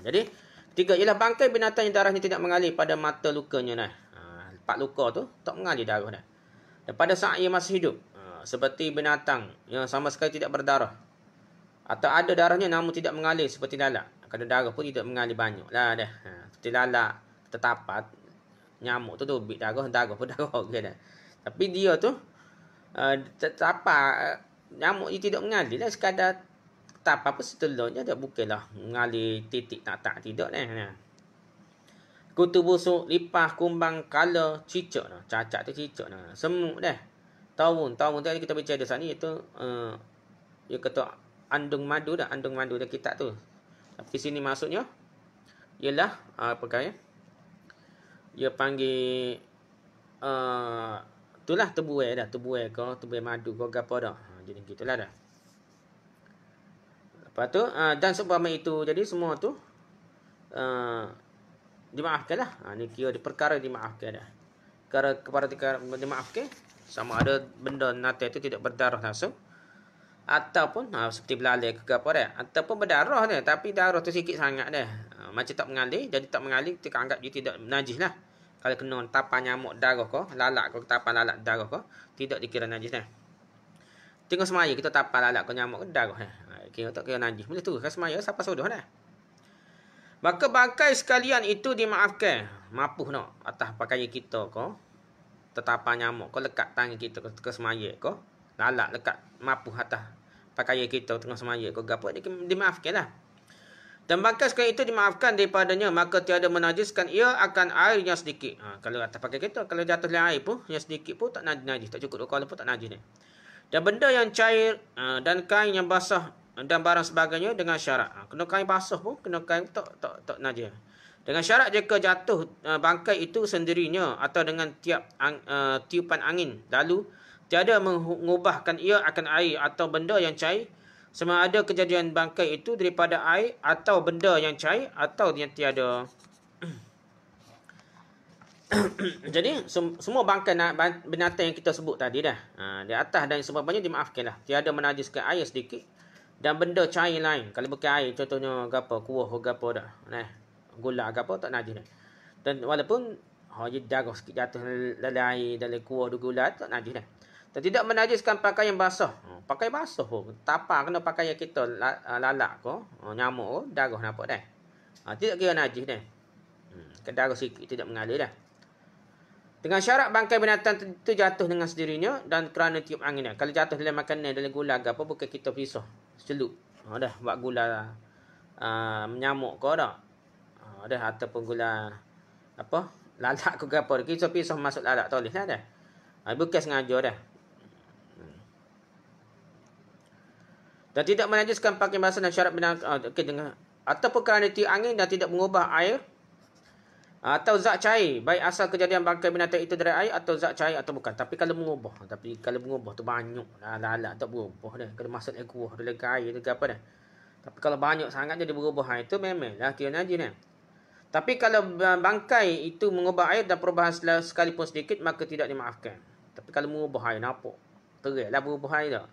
Jadi tiga ialah bangkai binatang yang darahnya tidak mengalir pada mata lukanya. Pak luka tu tak mengalir darah dah. Dan pada saat ia masih hidup, seperti binatang yang sama sekali tidak berdarah, atau ada darahnya namun tidak mengalir seperti lalat. Kalau darah pun tidak mengalir banyak lah dah. seperti lalak, tetapat, nyamuk tu bit darah pun darah okey dah. Tapi dia tu tetapak nyamuk dia tidak mengalir lah, sekadar tetapak apa setelurnya dia bukanlah mengalir titik tak tidak nah. Kutu busuk, lipah, kumbang, kala, cicak nah. Cacak tu cicak nah. Semut dah. Tawun tadi kita bicara di sana iaitu dia kata andung madu dah kitab tu. Tapi sini maksudnya ialah apa kaya? Dia panggil itulah tebuai madu ke apa dah. Jadi gitulah dah. Lepas tu dan seumpama itu, jadi semua tu dimaafkanlah. Ni kira perkara dimaafkan dah. Kepada dimaafkan sama ada benda natal itu tidak berdarah langsung ataupun seperti belalai ke apa dah, ataupun berdarah dah tapi darah tu sikit sangat dah. Macam tak mengalir, jadi tak mengalir kita anggap dia tidak najis lah. Kalau kena tapan nyamuk darah ko, lalak ko, tapan lalak darah ko, tidak dikira najis dah. Tengok semaya kita tapan lalak ko nyamuk darah dah. Kira tak kira najis. Boleh tu kan semaya siapa sudah dah. Maka bangkai sekalian itu dimaafkan. Mapuh nak atas pakaian kita ko, tetapan nyamuk ko lekat tangan kita ke semaya ko, lalak lekat mapuh atas pakaian kita tengah semaya ko gapo dimaafkanlah. Dan bangkai sekalian itu dimaafkan daripadanya, maka tiada menajiskan ia akan air yang sedikit. Kalau atas pakaian kita, kalau jatuh dalam air pun yang sedikit pun tak najis, tak cukup 2 kali pun tak najis ni. Dan benda yang cair dan kain yang basah dan barang sebagainya dengan syarat. Kena kain basah pun, kena kain tak najis. Dengan syarat jika jatuh bangkai itu sendirinya atau dengan tiupan angin, lalu tiada mengubahkan ia akan air atau benda yang cair, sama ada kejadian bangkai itu daripada air atau benda yang cair atau yang tiada. Jadi semua bangkai binatang yang kita sebut tadi dah, di atas dan sebagainya dimaafkanlah. Tiada menajiskan air sedikit dan benda cair lain. Kalau bukan air, contohnya gapo kuah ke gapo dah. Gula ke apa tak najis dah. Dan walaupun darah sikit jatuh dalam air, dalam kuah gula tak najis dah. Dan tidak menajiskan pakaian basah. Pakai basah pun. Tapak kena pakaian kita lalak ko, nyamuk ko, darah nampak dah. Tidak kira najis dah. Darah sikit tidak mengalir dah. Dengan syarat bangkai binatang itu jatuh dengan sendirinya dan kerana tiup angin dah. Kalau jatuh dalam makanan, dalam gula ke apa, bukan kita pisah. Celup. Dah buat gula menyamuk ko dah. Dah ataupun gula apa? Lalak ke apa. Kita pisah masuk lalak tulis dah dah. Bukan sengaja dah. Dan tidak menajiskan pakaian basah dan syarat binatang ataupun kerana tiup angin dan tidak mengubah air atau zat cair, baik asal kejadian bangkai binatang itu dari air atau zat cair atau bukan. Tapi kalau mengubah tu banyak lalak tak berubah dah. Kalau masuk dalam kuah, dalam air tu apa dah. Tapi kalau banyak sangat jadi berubah itu memanglah kira najis dah. Tapi kalau bangkai itu mengubah air dan perubahan sekalipun sedikit, maka tidak dimaafkan. Tapi kalau mengubah air, nampak teranglah berubah air dah.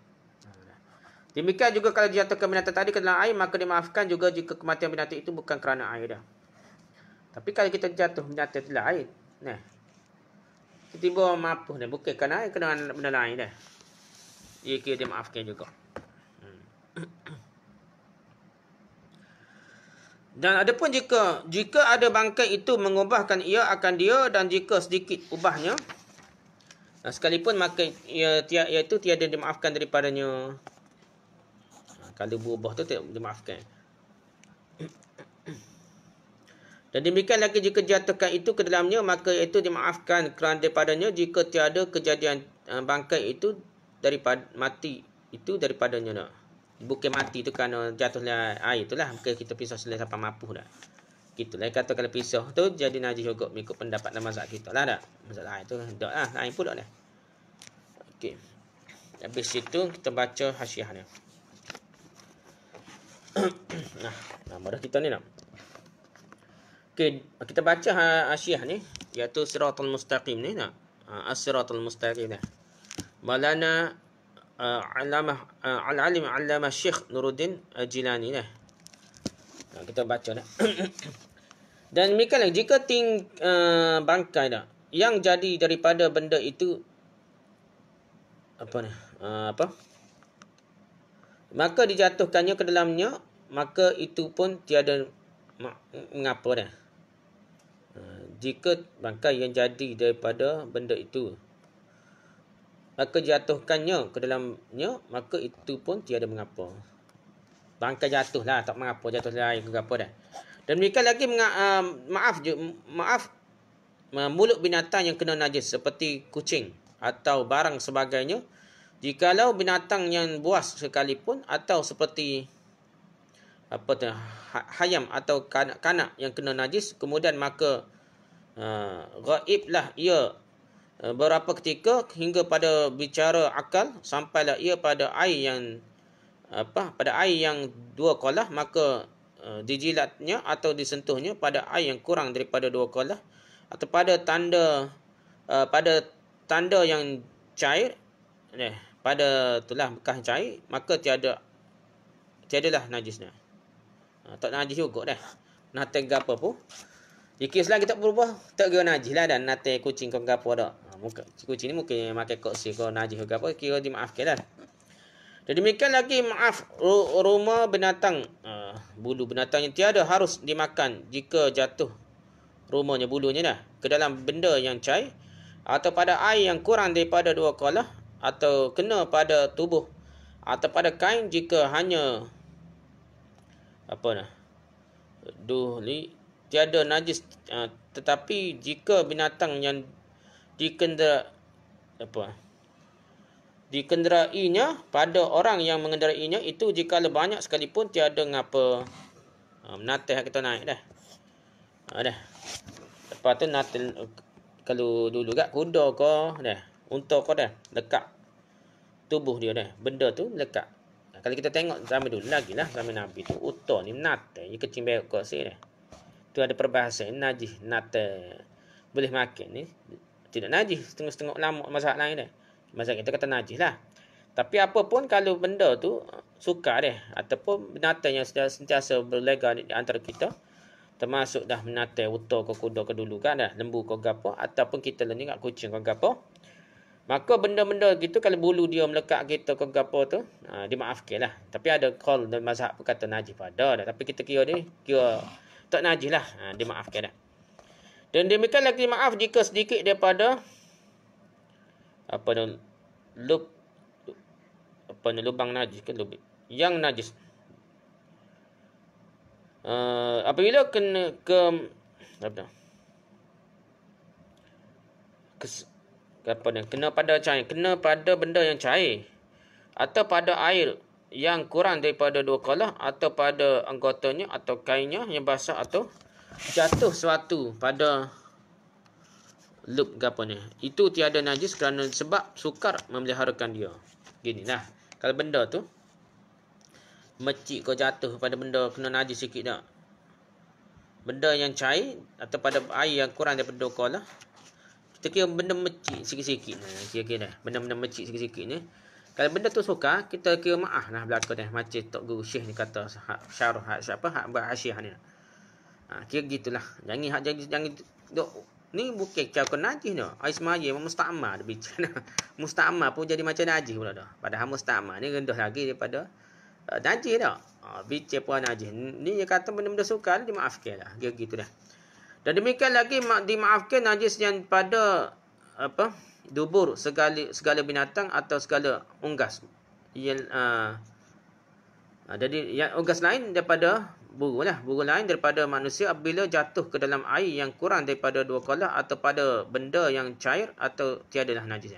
Demikian juga kalau dijatuhkan binatang tadi ke dalam air, maka dimaafkan juga jika kematian binatang itu bukan kerana air dah. Tapi kalau kita jatuh binatang dalam air, tiba-tiba mapuh dah, bukan kerana air, kena benda lain dah. Ia kira dimaafkan juga. Dan adapun jika ada bangkai itu mengubahkan ia akan dia, dan jika sedikit ubahnya sekalipun, maka iaitu tiada dimaafkan daripadanya. Kalau berubah tu tidak dimaafkan. Dan demikian lagi jika jatuhkan itu ke dalamnya, maka itu dimaafkan kerana daripadanya jika tiada kejadian bangkai itu daripada mati itu daripadanya. Bukan mati itu kerana jatuh dalam air itulah. Bukan kita pisah selesai sampai mapuh dah. Gitulah kata kalau pisah tu jadi najis juga mengikut pendapat dalam mazhab kita lah dah. Mazhab lain tu tak lah, lain pun tak dah. Okey. Habis itu kita baca hasyiah ni. Nama dah kita ni nak. Okey, kita baca hasyiah ni iaitu Siratal Mustaqim ni nak. As-Siratal Mustaqim ni. Malana Al-Alim Allama Syekh Nuruddin Jilani ni. Kita baca dah. Dan demikianlah jika bangkai dah yang jadi daripada benda itu maka dijatuhkannya ke dalamnya, maka itu pun tiada mengapa dah. jika bangkai yang jadi daripada benda itu, maka jatuhkannya ke dalamnya, maka itu pun tiada mengapa. Bangkai jatuh lah, tak mengapa jatuh dalam air ke apa dah. Dan demikian lagi mulut binatang yang kena najis seperti kucing atau barang sebagainya, jikalau binatang yang buas sekalipun, atau seperti hayam atau kanak yang kena najis, kemudian maka gaiblah ia beberapa ketika hingga pada bicara akal, sampailah ia pada air yang dua kolah, maka dijilatnya atau disentuhnya pada air yang kurang daripada dua kolah, atau pada tanda yang cair, pada itulah bekas cair, maka tiadalah najisnya. Tak najis juga dah. Nate gapo pun. Jika selagi tak berubah, tak kira najis lah, dan nate kucing kau gapo dak. Kucing ni mungkin makan koksi kau najis ke gapo, kira dimaafkan lah. Dan demikian lagi rumah binatang, bulu binatang yang tiada harus dimakan jika jatuh rumahnya, bulunya dah, ke dalam benda yang cair atau pada air yang kurang daripada dua kolah, atau kena pada tubuh atau pada kain, jika hanya tiada najis, tetapi jika binatang yang dikenderainya pada orang yang mengenderainya itu, jika banyak sekalipun tiada ngapa menatih kita naik dah. Dah. Lepas tu natil, kalau dulu kat kuda kau dah, unta kau dah lekat tubuh dia dah, benda tu lekat. Kalau kita tengok zaman dulu lagi lah, zaman Nabi tu, unta ni natil je kecing berok kau sini dah. Tu ada perbahasan najis, natil boleh makan ni tidak najis, setengah-setengah ulama mazhab lain dah. Mazhab kita kata najis lah. Tapi apa pun, kalau benda tu sukar dah, ataupun binatang yang sentiasa berlega di antara kita, termasuk dah binatang unta ke kuda ke dulu kan dah, lembu ke gapo, ataupun kita ni kat kucing ke gapo, maka benda-benda gitu kalau bulu dia melekat kita ke gapo tu, dimaafkan lah. Tapi ada call dan mazhab kata najis pada dah, tapi kita kira tak najis lah, dimaafkan dah. Dan demikian lagi maaf jika sedikit daripada lubang najis ke yang najis, apabila kena pada cair, kena pada benda yang cair, atau pada air yang kurang daripada dua kolah, atau pada anggotanya atau kainnya yang basah, atau jatuh sesuatu pada lub gapo ni, itu tiada najis kerana sebab sukar memeliharakan dia. Gini lah, kalau benda tu mecik kau jatuh pada benda kena najis sikit tak, benda yang cair atau pada air yang kurang daripada dua kolah, kita kira benda mecik sikit-sikit, kira-kira dah benda-benda mecik sikit-sikit ni, kalau benda tu suka, kita kira maaf lah belaka dah, macam Tok Guru Syekh ni kata, syarah hak berhasiah ni. Kira gitulah. Jangan dok ni bukan kau najis dah. Ais semaya musta'mal dia bicara. Musta'mal pun jadi macam najis pula dah. Padahal musta'mal ni rendah lagi daripada najis dah. Bicara pun najis. Ni dia kata benda-benda sukar dimaafkan lah. Kira gitu dah. Dan demikian lagi dimaafkan najis yang pada dubur segala binatang atau segala unggas. Jadi yang unggas lain daripada buru lain daripada manusia, apabila jatuh ke dalam air yang kurang daripada dua kolah, atau pada benda yang cair, atau tiadalah najis.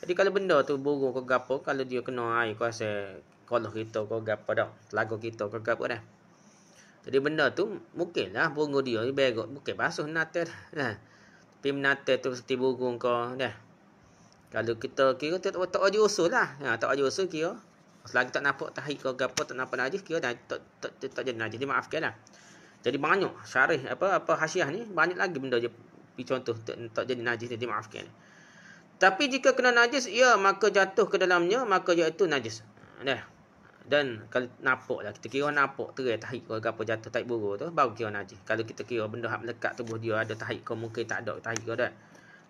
Jadi kalau benda tu buru ke gapo, kalau dia kena air kuasa kolah kita ke gapo dah, telaga kita ke gapo dah, jadi benda tu mungkinlah buru dia berok, mungkin basuh natal dah. Tapi natal tu seperti buru kau dah, kalau kita kira tak ada usul lah, tak ada usul kira selagi tak nampak tahik ke gapo, tak nampak najis, kira dah tak jadi najis, dimaafkan lah. Jadi banyak syarih hasiah ni, banyak lagi benda je contoh tak jadi najis, dia dimaafkan. Tapi jika kena najis, maka jatuh ke dalamnya, maka iaitu najis dah. Dan kalau nampak lah, kita kira nampak terai tahik ke gapo jatuh tahik buru tu, baru kira najis. Kalau kita kira benda hak melekat tubuh dia ada tahik ke, mungkin tak ada tahik ke dah,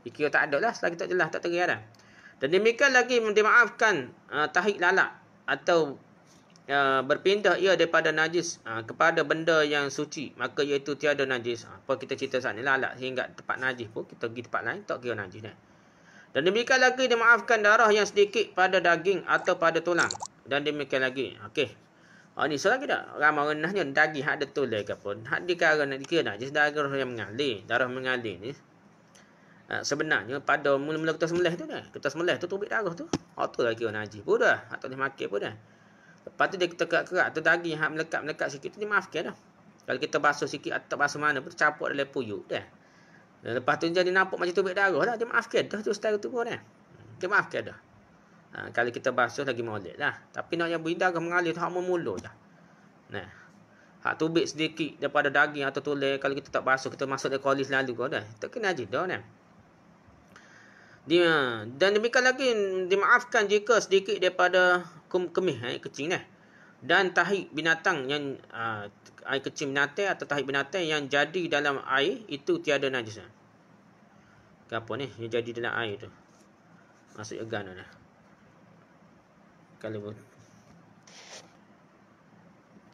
dikira tak ada lah, selagi tak jelas, tak terai dah. Dan demikian lagi dimaafkan tahik lalat atau berpindah ia daripada najis kepada benda yang suci, maka iaitu tiada najis. Apa kita cerita saat ni lah, alat hingga tempat najis pun kita pergi tempat lain tak kira najis dah. Dan demikian lagi dimaafkan darah yang sedikit pada daging atau pada tulang. Dan demikian lagi. Okey. Ni soalan kita. Ramai renahnya daging ada tulang ke pun. Hak dikira nak dikira najis darah yang mengalir. Darah mengalir ni. Sebenarnya pada mula-mula kita sembelih tu dah. Kita sembelih tu tubik darah tu. Tu lah kira najis pun dah. Hak tak boleh makan pun dah. Lepas tu dia kita kerak-kerak tu daging hak melekat-melekat sikit tu dimaafkan dah. Kalau kita basuh sikit atau basuh mana pun capuk dalam puyuk dah. Dan lepas tu jadi nampak macam tubik darah lah. Dia maafkan dah tu setara tubuh dah. Dia maafkan dah. Kalau kita basuh lagi molek lah. Tapi nak yang darah mengalir tu hak memuluh dah. Nah. Hak tubik sedikit daripada daging atau tulang. Kalau kita tak basuh, kita masuk dalam kolis lalu kau dah. Tak kena najis dah dah. Dan demikian lagi dimaafkan jika sedikit daripada kemih kecil dah. Dan tahi binatang yang air kecil binatang atau tahi binatang yang jadi dalam air itu tiada najis. Apa ni yang jadi dalam air tu? Masuk egan dah. Kalau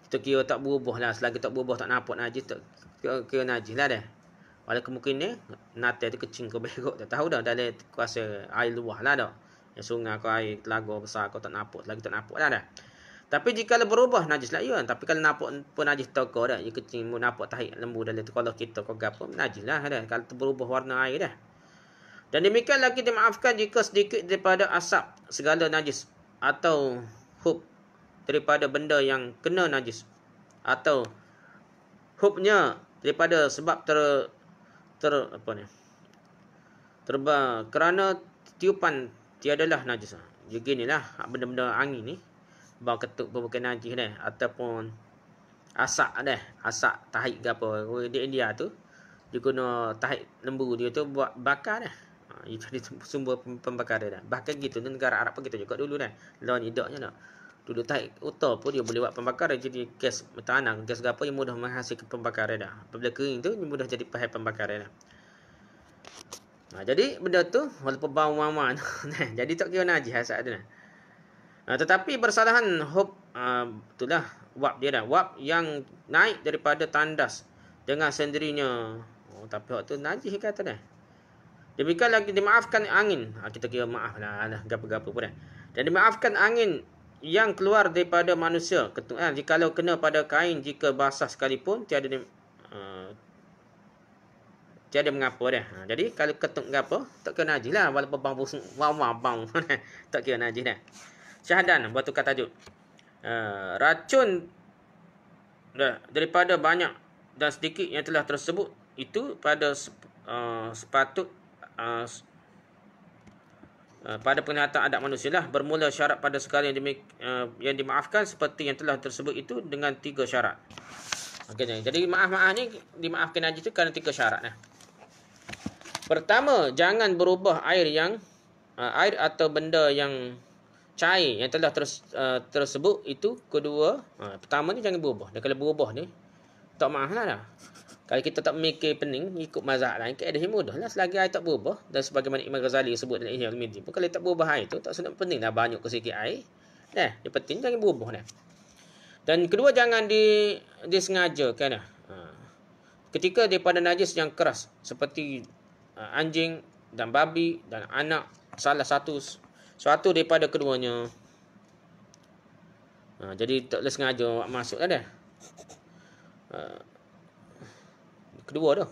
kita kira tak berubah lah, selagi tak berubah tak nampak najis, tak kira najis lah dah. Walaupun kemungkinan natal tu kecil kau berok tak tahu dah dalam kuasa air luah lah dah. Yang sungai kau air telaga besar kau tak nampak, lagi tak nampak dah. Tapi jika berubah najis lah ya. Tapi kalau nampak pun najis toko dah. Ia kecil mu nampak tahi lembu dalam tu. Kalau kita kau gapo najis lah dah. Kalau berubah warna air dah. Dan demikian lagi dimaafkan jika sedikit daripada asap segala najis. Atau hub daripada benda yang kena najis. Atau hubnya daripada sebab kerana tiupan tiadalah najis. Jadi inilah benda-benda angin ni. Bau ketuk pun bukan najis dah. Ataupun asak dah. Asak tahi ke apa. Di India tu. Dia guna tahi lembu dia tu buat bakar dah. Jadi sumber pembakaran dah. Bahkan gitu negara Arab pun kita juga dulu dah. Lawan idaknya dah. Dulu tahi utar pun dia boleh buat pembakaran. Jadi gas tanah, gas apa yang mudah menghasilkan pembakaran dah. Apabila kering tu mudah jadi bahan pembakaran dah. Jadi benda tu walaupun bau mama jadi tak kira najis asal tu dah. Tetapi bersalahan hub itulah wap dia dah. Wap yang naik daripada tandas dengan sendirinya. Tapi waktu najis kata dah. Demikian lagi dimaafkan angin. Kita kira maaf lah gapo-gapo pun dah. Dan dimaafkan angin yang keluar daripada manusia. Jikalau kena pada kain jika basah sekalipun tiada mengapa dah. Jadi kalau ketuk gapo tak kira najis lah. Walaupun bang busuk bang tak kira najis dah. Syahadan buat tukar tajuk. Racun daripada banyak dan sedikit yang telah tersebut itu pada pada penglihatan adat manusia lah. Bermula syarat pada sekali yang dimaafkan seperti yang telah tersebut itu dengan 3 syarat. Okay, jadi maaf-maaf ni dimaafkan najis itu kerana 3 syarat lah. Pertama, jangan berubah air atau benda yang cair yang telah tersebut itu. Kedua, pertama ni jangan berubah. Dan kalau berubah ni tak maaf lah dah. Kalau kita tak memikir pening ikut mazhab lain, keadaan mudah lah selagi air tak berubah. Dan sebagaimana Imam Ghazali sebut dalam Ihya Ulumuddin pun, kalau tak berubah air tu tak sunat pening lah banyak ke sikit air. Yang penting jangan berubah dah. Dan kedua, jangan disengajakan dah. Ketika daripada najis yang keras seperti anjing dan babi dan anak, salah suatu daripada keduanya. Jadi tak boleh sengaja masuk dah. Kedua dah.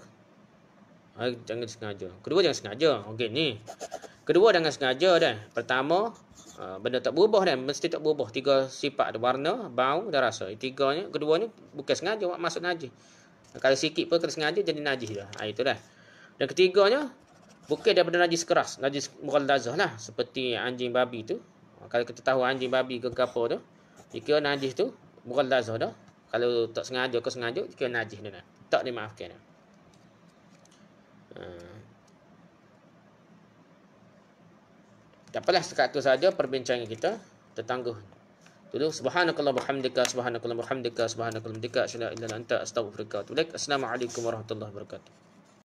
Jangan sengaja. Kedua jangan sengaja. Okey ni. Kedua jangan sengaja dah. Pertama, benda tak berubah dah. Mesti tak berubah. 3 sifat ada warna, bau dan rasa. Keduanya bukan sengaja masuk najis. Kalau sikit pun kalau sengaja jadi najis dah. Itu dah. Dan ketiganya, bukan daripada najis keras, najis mughallazah lah. Seperti anjing babi tu. Kalau kita tahu anjing babi ke apa tu, jika najis tu mughallazah dah. Kalau tak sengaja ke sengaja, jika najis dah. Tak dimaafkan dah. Tak apalah, sekat tu saja perbincangan kita. Tertangguh dulu. Subhanakallah bihamdika, subhanakallah bihamdika, subhanakallah bihamdika, asyhadu an la ilaha illa anta, astaghfiruka wa atubu ilaik. Assalamualaikum warahmatullahi wabarakatuh.